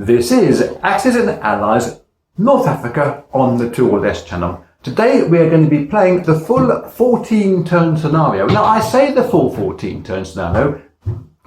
This is Axis and Allies North Africa on the 2 or Less channel. Today we are going to be playing the full 14 turn scenario. Now I say the full 14 turn scenario,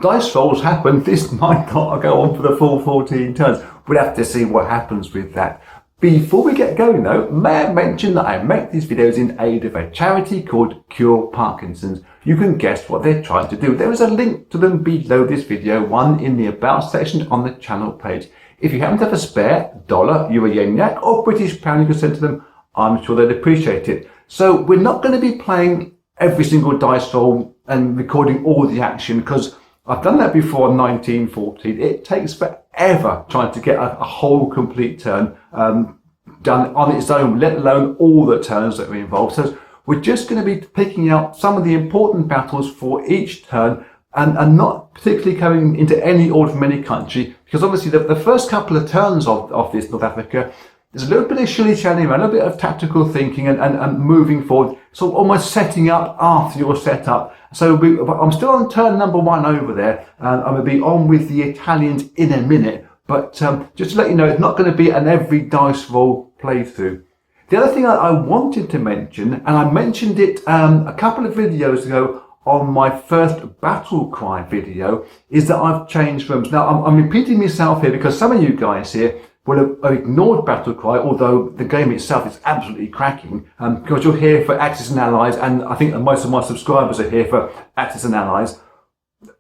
dice rolls happen, this might not go on for the full 14 turns. We'll have to see what happens with that. Before we get going though, may I mention that I make these videos in aid of a charity called Cure Parkinson's. You can guess what they're trying to do. There is a link to them below this video, one in the About section on the channel page. If you happen to have a spare dollar, euro, yen, yak or British pound you can send to them, I'm sure they'd appreciate it. So we're not going to be playing every single dice roll and recording all the action because I've done that before in 1914. It takes forever trying to get a whole complete turn done on its own, let alone all the turns that are involved. So we're just going to be picking out some of the important battles for each turn and not particularly coming into any order from any country, because obviously the first couple of turns of this North Africa, there's a little bit of shilly-shallying around, a little bit of tactical thinking and moving forward, so almost setting up after you're set up. So I'm still on turn number 1 over there, and I'm going to be on with the Italians in a minute, but just to let you know, it's not going to be an every dice roll playthrough. The other thing I wanted to mention, and I mentioned it a couple of videos ago on my first battle cry video, is that I've changed rooms. Now I'm repeating myself here because some of you guys here will have ignored battle cry, although the game itself is absolutely cracking, because you're here for Axis and Allies, and I think that most of my subscribers are here for Axis and Allies,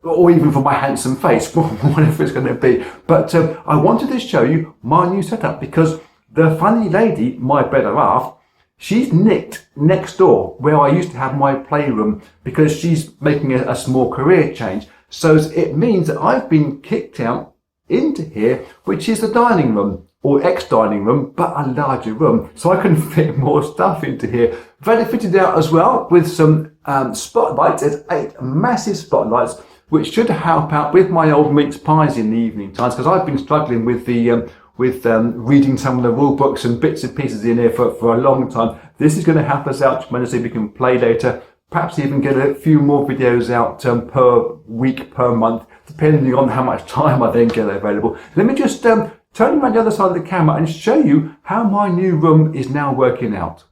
or even for my handsome face, whatever it's going to be. But I wanted to show you my new setup because the funny lady, my better half, she's nicked next door where I used to have my playroom because she's making a small career change. So it means that I've been kicked out into here, which is the dining room or ex-dining room, but a larger room. So I can fit more stuff into here. Very fitted out as well with some spotlights. There's 8 massive spotlights, which should help out with my old mince pies in the evening times, because I've been struggling with the reading some of the rule books and bits and pieces in here for a long time. This is going to help us out tremendously. We can play later, perhaps even get a few more videos out per week, per month, depending on how much time I then get available. Let me just turn around the other side of the camera and show you how my new room is now working out.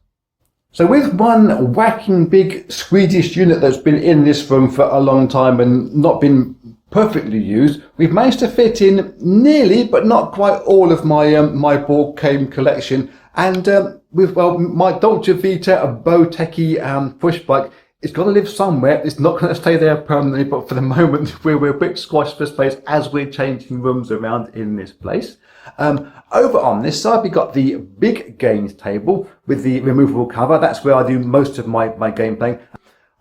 So with one whacking big Swedish unit that's been in this room for a long time and not been perfectly used, we've managed to fit in nearly but not quite all of my my board game collection, and with my Dolce Vita Botecchi push bike. It's got to live somewhere. It's not going to stay there permanently, but for the moment we're a bit squashed for space as we're changing rooms around in this place. Over on this side we've got the big games table with the removable cover. That's where I do most of my game playing.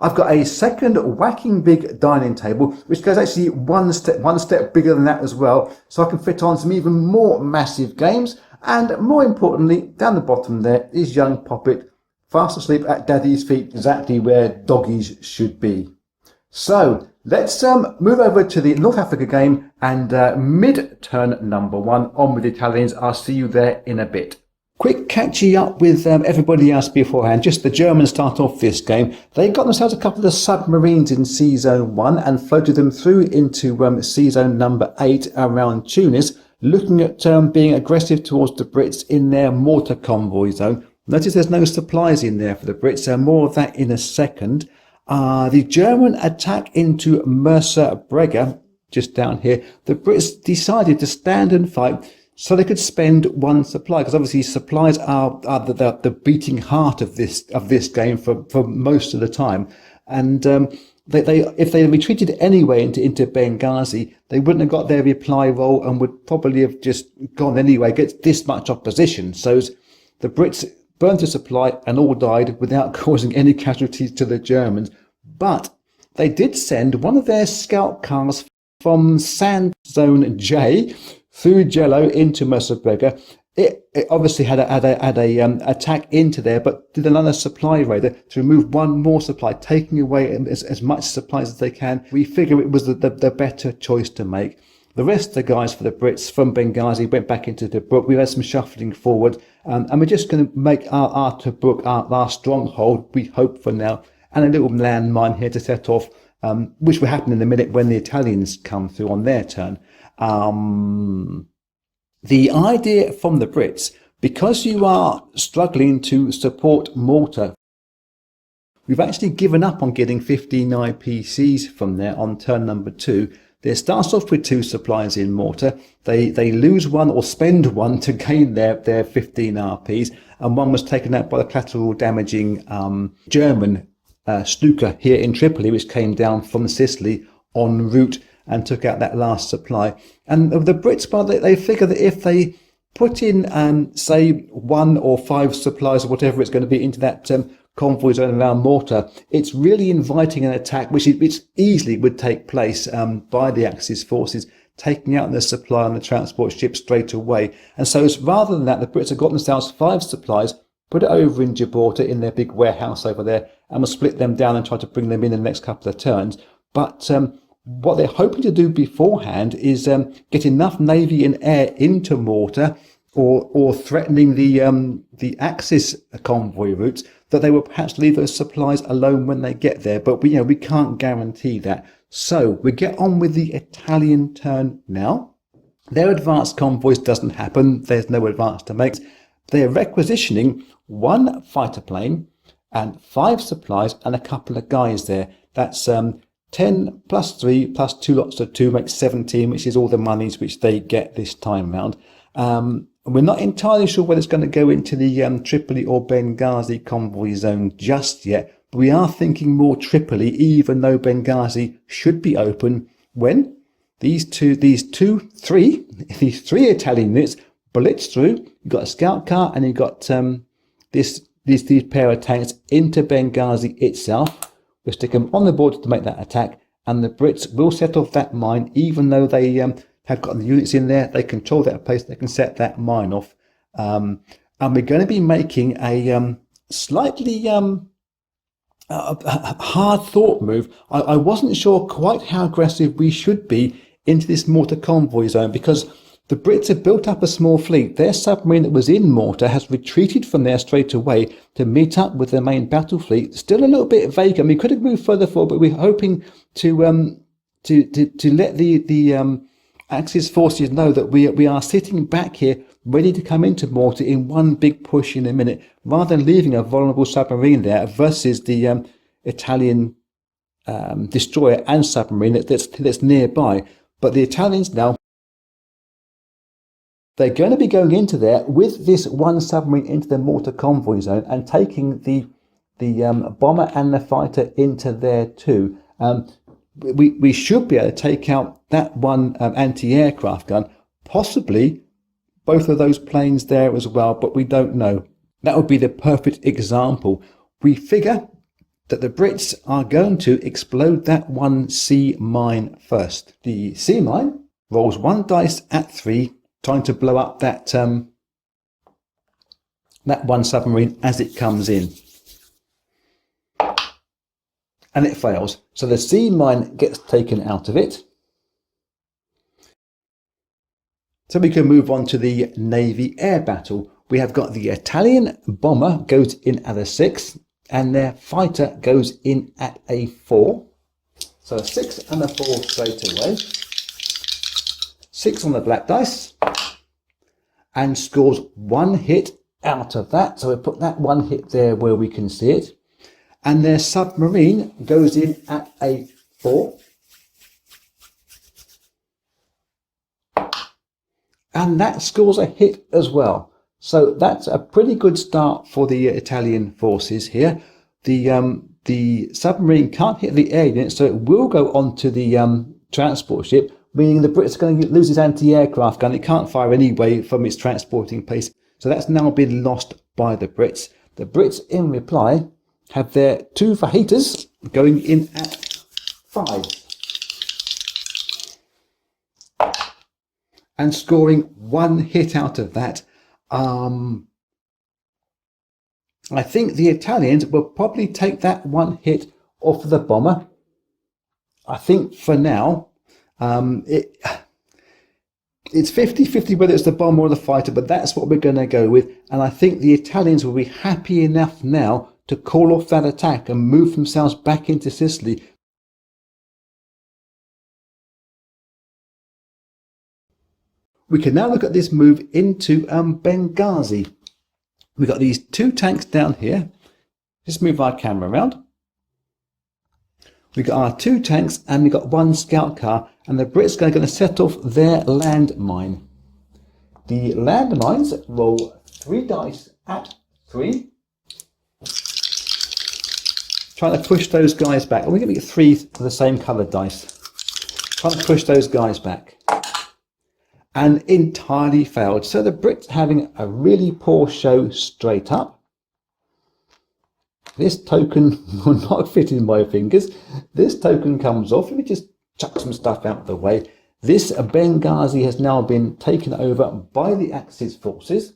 I've got a second whacking big dining table, which goes actually one step bigger than that as well, so I can fit on some even more massive games. And more importantly, down the bottom there is young Poppet, fast asleep at Daddy's feet, exactly where doggies should be. So let's move over to the North Africa game and mid-turn number 1 on with the Italians. I'll see you there in a bit. Quick catching up with everybody else beforehand. Just the Germans start off this game. They got themselves a couple of submarines in Sea Zone 1 and floated them through into Sea Zone number 8 around Tunis, looking at being aggressive towards the Brits in their mortar convoy zone. Notice there's no supplies in there for the Brits, more of that in a second. The German attack into Mersa Brega, just down here, the Brits decided to stand and fight so they could spend 1 supply, because obviously supplies are the beating heart of this game for most of the time. And if they retreated anyway into Benghazi, they wouldn't have got their reply roll and would probably have just gone anyway, get this much opposition. So the Brits burnt a supply and all died without causing any casualties to the Germans. But they did send one of their scout cars from Sand Zone J through Jello into Mersa Brega. It obviously had a attack into there, but did another supply raider to remove 1 more supply, taking away as much supplies as they can. We figure it was the better choice to make. The rest of the guys for the Brits from Benghazi went back into Tobruk. We've had some shuffling forward, and we're just going to make our Tobruk our stronghold, we hope for now, and a little landmine here to set off, which will happen in a minute when the Italians come through on their turn. The idea from the Brits, because you are struggling to support mortar, we've actually given up on getting 15 IPCs from there on turn number 2. They start off with 2 supplies in mortar. They lose one or spend one to gain their 15 RPs, and one was taken out by the collateral damaging German Stuka here in Tripoli, which came down from Sicily en route and took out that last supply. And the Brits, well, they figure that if they put in, say, 1 or 5 supplies or whatever it's going to be into that convoy zone around mortar, it's really inviting an attack which easily would take place by the Axis forces, taking out the supply on the transport ship straight away. And so rather than that, the Brits have got themselves 5 supplies, put it over in Gibraltar in their big warehouse over there, and will split them down and try to bring them in the next couple of turns. But what they're hoping to do beforehand is get enough navy and air into mortar, or threatening the Axis convoy routes, that they will perhaps leave those supplies alone when they get there. But we can't guarantee that. So we get on with the Italian turn now. Their advanced convoys doesn't happen. There's no advance to make. They're requisitioning 1 fighter plane and 5 supplies and a couple of guys there. That's 10 plus 3 plus 2 lots of 2 makes 17, which is all the monies which they get this time round. We're not entirely sure whether it's going to go into the Tripoli or Benghazi convoy zone just yet, but we are thinking more Tripoli, even though Benghazi should be open when these three Italian units blitz through. You've got a scout car and you've got these pair of tanks into Benghazi itself. We'll stick them on the border to make that attack, and the Brits will set off that mine, even though they have got the units in there. They control that place. They can set that mine off. And we're going to be making a slightly hard thought move. I wasn't sure quite how aggressive we should be into this mortar convoy zone, because the Brits have built up a small fleet. Their submarine that was in mortar has retreated from there straight away to meet up with their main battle fleet. Still a little bit vague. I mean, we could have moved further forward, but we're hoping to let the Axis forces know that we are sitting back here ready to come into mortar in one big push in a minute, rather than leaving a vulnerable submarine there versus the Italian destroyer and submarine that's nearby. But the Italians now, they're going to be going into there with this 1 submarine into the mortar convoy zone and taking the bomber and the fighter into there too. We should be able to take out that 1 anti-aircraft gun, possibly both of those planes there as well, but we don't know. That would be the perfect example. We figure that the Brits are going to explode that 1 sea mine first. The sea mine rolls 1 dice at 3, trying to blow up that 1 submarine as it comes in. And it fails. So the sea mine gets taken out of it. So we can move on to the Navy air battle. We have got the Italian bomber goes in at a 6, and their fighter goes in at a 4. So a 6 and a 4 straight away. 6 on the black dice, and scores 1 hit out of that. So we put that 1 hit there where we can see it. And their submarine goes in at a 4. And that scores a hit as well. So that's a pretty good start for the Italian forces here. The submarine can't hit the air unit, so it will go onto the transport ship, meaning the Brits are going to lose its anti-aircraft gun. It can't fire anyway from its transporting place. So that's now been lost by the Brits. The Brits, in reply, have their 2 fajitas going in at 5. And scoring 1 hit out of that. I think the Italians will probably take that 1 hit off the bomber. I think for now, it's 50-50 whether it's the bomber or the fighter, but that's what we're going to go with. And I think the Italians will be happy enough now to call off that attack and move themselves back into Sicily. we can now look at this move into Benghazi. We've got these 2 tanks down here. Just move our camera around. We've got our 2 tanks and we've got 1 scout car, and the Brits are going to set off their landmine. The landmines roll 3 dice at 3. Trying to push those guys back. We're going to get 3 of the same coloured dice. Trying to push those guys back. And entirely failed. So the Brits having a really poor show straight up. This token will not fit in my fingers. This token comes off. Let me just chuck some stuff out of the way. This Benghazi has now been taken over by the Axis forces.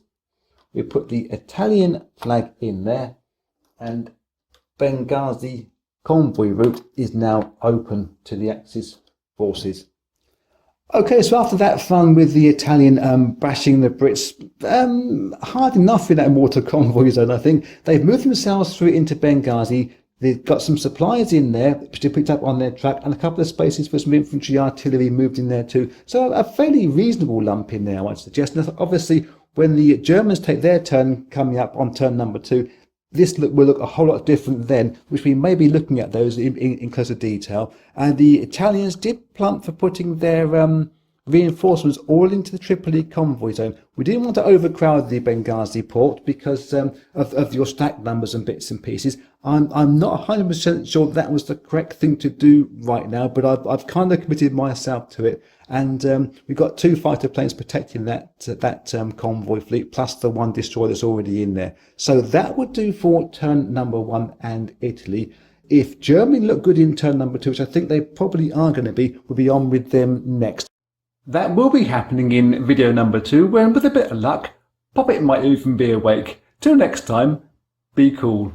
We put the Italian flag in there, and Benghazi convoy route is now open to the Axis forces. Okay, so after that fun with the Italian bashing the Brits, hard enough in that water convoy zone, I think. They've moved themselves through into Benghazi. They've got some supplies in there, which they picked up on their track, and a couple of spaces for some infantry artillery moved in there too. So a fairly reasonable lump in there, I would suggest. And obviously, when the Germans take their turn coming up on turn number 2, this will look a whole lot different then, which we may be looking at those in closer detail. And the Italians did plump for putting their reinforcements all into the Tripoli convoy zone. We didn't want to overcrowd the Benghazi port because of your stack numbers and bits and pieces. I'm not 100% sure that was the correct thing to do right now, but I've kind of committed myself to it. And we've got 2 fighter planes protecting that convoy fleet, plus the 1 destroyer that's already in there. So that would do for turn number 1 and Italy. If Germany look good in turn number 2, which I think they probably are going to be, we'll be on with them next. That will be happening in video number 2, when with a bit of luck, Poppet might even be awake. Till next time, be cool.